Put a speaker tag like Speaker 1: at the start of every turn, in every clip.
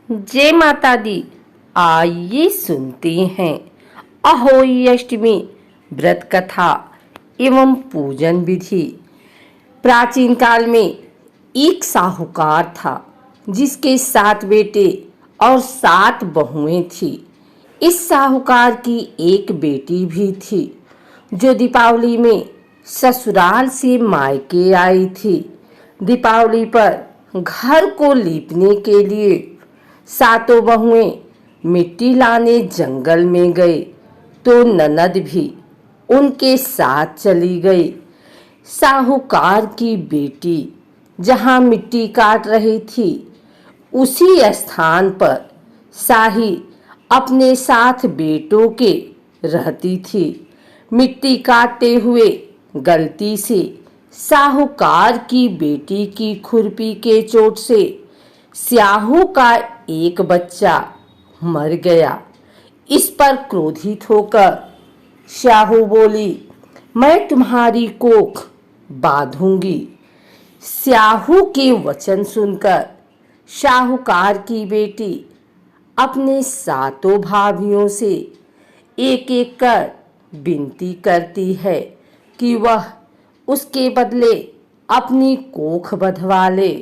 Speaker 1: जय माता दी। आइए सुनते हैं अहोई अष्टमी व्रत कथा एवं पूजन विधि। प्राचीन काल में एक साहूकार था जिसके 7 बेटे और 7 बहुएं थी। इस साहूकार की एक बेटी भी थी जो दीपावली में ससुराल से मायके आई थी। दीपावली पर घर को लीपने के लिए 7 बहुएं मिट्टी लाने जंगल में गए तो ननद भी उनके साथ चली गई। साहूकार की बेटी जहां मिट्टी काट रही थी उसी स्थान पर शाही अपने 7 बेटों के रहती थी। मिट्टी काटते हुए गलती से साहूकार की बेटी की खुरपी के चोट से स्याहू का एक बच्चा मर गया। इस पर क्रोधित होकर स्याहू बोली, मैं तुम्हारी कोख बांधूंगी। स्याहू के वचन सुनकर साहूकार की बेटी अपने 7 भाभियों से एक एक कर विनती करती है कि वह उसके बदले अपनी कोख बंधवा ले।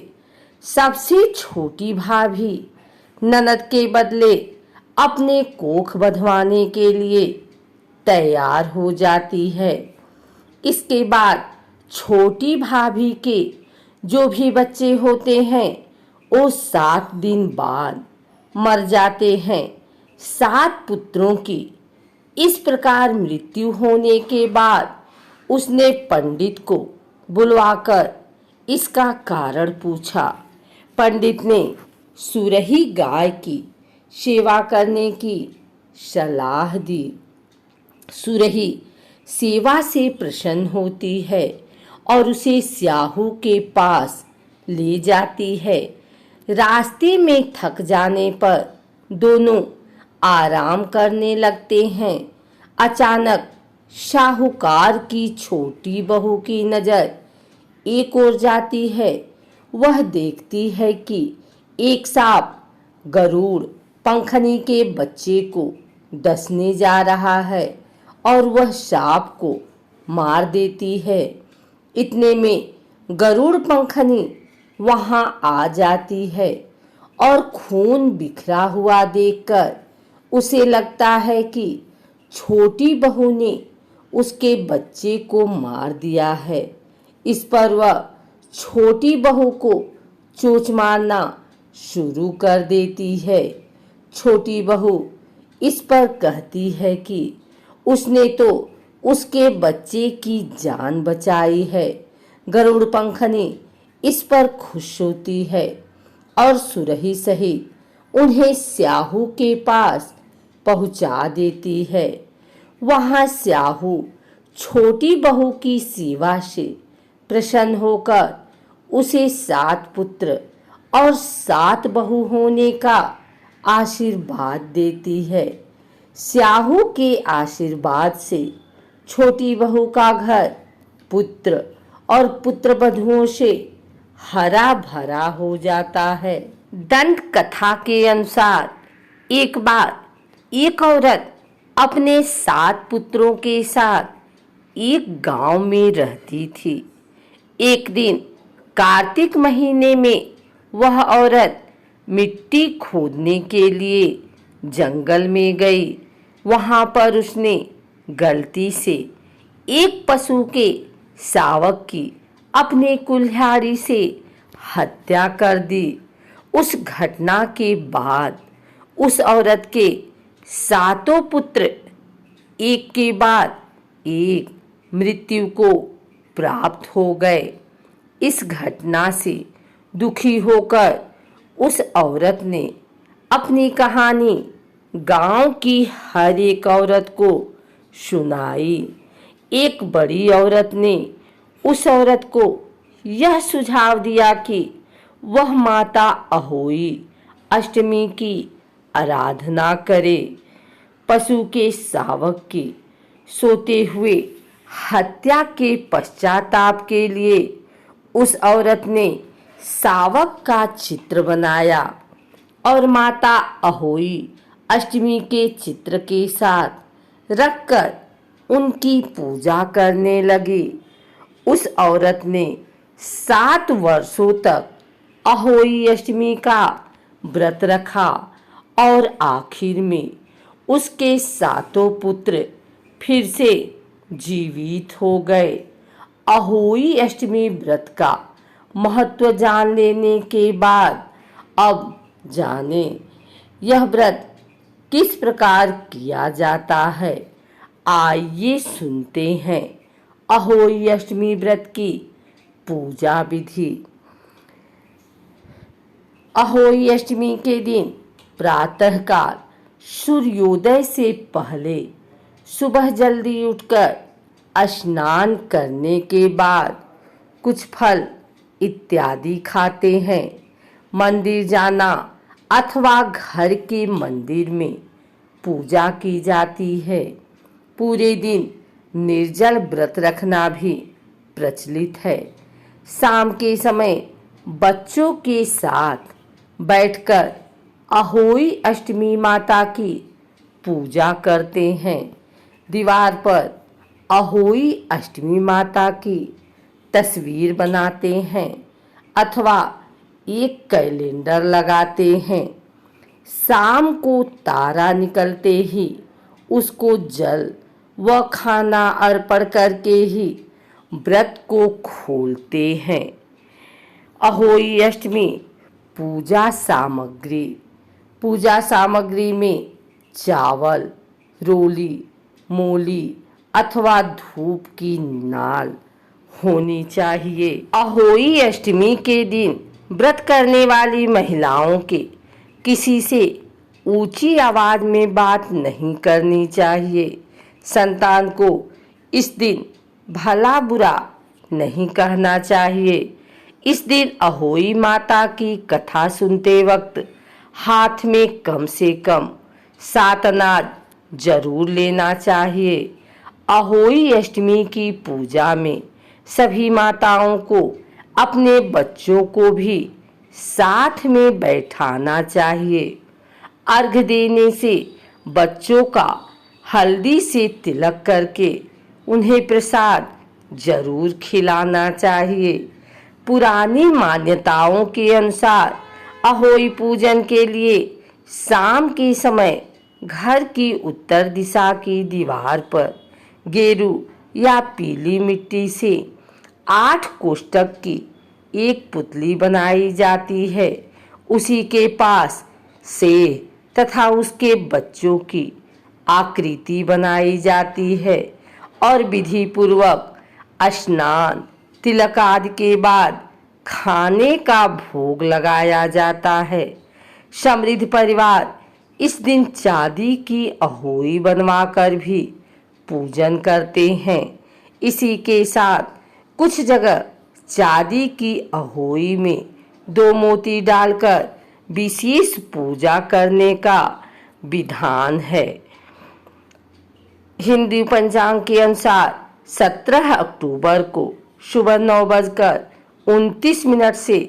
Speaker 1: सबसे छोटी भाभी ननद के बदले अपने कोख बंधवाने के लिए तैयार हो जाती है। इसके बाद छोटी भाभी के जो भी बच्चे होते हैं वो 7 दिन बाद मर जाते हैं। 7 पुत्रों की इस प्रकार मृत्यु होने के बाद उसने पंडित को बुलवाकर इसका कारण पूछा। पंडित ने सुरही गाय की सेवा करने की सलाह दी। सुरही सेवा से प्रसन्न होती है और उसे स्याहू के पास ले जाती है। रास्ते में थक जाने पर दोनों आराम करने लगते हैं। अचानक साहूकार की छोटी बहू की नजर एक ओर जाती है। वह देखती है कि एक सांप गरुड़ पंखनी के बच्चे को डसने जा रहा है और वह सांप को मार देती है। इतने में गरुड़ पंखनी वहां आ जाती है और खून बिखरा हुआ देखकर उसे लगता है कि छोटी बहू ने उसके बच्चे को मार दिया है। इस पर वह छोटी बहू को चोंच मारना शुरू कर देती है। छोटी बहू इस पर कहती है कि उसने तो उसके बच्चे की जान बचाई है। गरुड़ पंखनी इस पर खुश होती है और सुरही सहित उन्हें स्याहू के पास पहुंचा देती है। वहां स्याहू छोटी बहू की सेवा से प्रसन्न होकर उसे 7 पुत्र और 7 बहू होने का आशीर्वाद देती है। स्याहू के आशीर्वाद से छोटी बहू का घर पुत्र और पुत्र बधुओं से हरा भरा हो जाता है। दंत कथा के अनुसार एक बार एक औरत अपने 7 पुत्रों के साथ एक गांव में रहती थी। एक दिन कार्तिक महीने में वह औरत मिट्टी खोदने के लिए जंगल में गई। वहां पर उसने गलती से एक पशु के शावक की अपने कुल्हाड़ी से हत्या कर दी। उस घटना के बाद उस औरत के 7 पुत्र एक के बाद एक मृत्यु को प्राप्त हो गए। इस घटना से दुखी होकर उस औरत ने अपनी कहानी गांव की हर एक औरत को सुनाई। एक बड़ी औरत ने उस औरत को यह सुझाव दिया कि वह माता अहोई अष्टमी की आराधना करे। पशु के शावक की सोते हुए हत्या के पश्चाताप के लिए उस औरत ने शावक का चित्र बनाया और माता अहोई अष्टमी के चित्र के साथ रखकर उनकी पूजा करने लगी। उस औरत ने 7 वर्षों तक अहोई अष्टमी का व्रत रखा और आखिर में उसके 7 पुत्र फिर से जीवित हो गए। अहोई अष्टमी व्रत का महत्व जान लेने के बाद अब जाने यह व्रत किस प्रकार किया जाता है। आइए सुनते हैं अहोई अष्टमी व्रत की पूजा विधि। अहोई अष्टमी के दिन प्रातःकाल सूर्योदय से पहले सुबह जल्दी उठकर स्नान करने के बाद कुछ फल इत्यादि खाते हैं। मंदिर जाना अथवा घर के मंदिर में पूजा की जाती है। पूरे दिन निर्जल व्रत रखना भी प्रचलित है। शाम के समय बच्चों के साथ बैठकर अहोई अष्टमी माता की पूजा करते हैं। दीवार पर अहोई अष्टमी माता की तस्वीर बनाते हैं अथवा एक कैलेंडर लगाते हैं। शाम को तारा निकलते ही उसको जल व खाना अर्पण करके ही व्रत को खोलते हैं। अहोई अष्टमी पूजा सामग्री में चावल, रोली, मूली अथवा धूप की नाल होनी चाहिए। अहोई अष्टमी के दिन व्रत करने वाली महिलाओं के किसी से ऊंची आवाज में बात नहीं करनी चाहिए। संतान को इस दिन भला बुरा नहीं कहना चाहिए। इस दिन अहोई माता की कथा सुनते वक्त हाथ में कम से कम 7 अनाज जरूर लेना चाहिए। अहोई अष्टमी की पूजा में सभी माताओं को अपने बच्चों को भी साथ में बैठाना चाहिए। अर्घ देने से बच्चों का हल्दी से तिलक करके उन्हें प्रसाद जरूर खिलाना चाहिए। पुरानी मान्यताओं के अनुसार अहोई पूजन के लिए शाम के समय घर की उत्तर दिशा की दीवार पर गेरू या पीली मिट्टी से 8 कोष्ठक की एक पुतली बनाई जाती है। उसी के पास शेर तथा उसके बच्चों की आकृति बनाई जाती है और विधि पूर्वक स्नान तिलक आदि के बाद खाने का भोग लगाया जाता है। समृद्ध परिवार इस दिन चांदी की अहोई बनवाकर भी पूजन करते हैं। इसी के साथ कुछ जगह चांदी की अहोई में 2 मोती डालकर विशेष पूजा करने का विधान है। हिंदू पंचांग के अनुसार 17 अक्टूबर को सुबह 9:29 से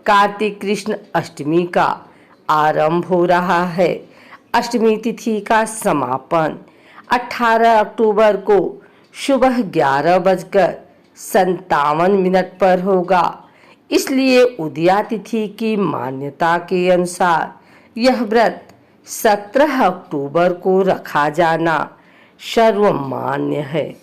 Speaker 1: कार्तिक कृष्ण अष्टमी का आरंभ हो रहा है। अष्टमी तिथि का समापन 18 अक्टूबर को सुबह 11:57 पर होगा। इसलिए उदया तिथि की मान्यता के अनुसार यह व्रत 17 अक्टूबर को रखा जाना सर्वमान्य है।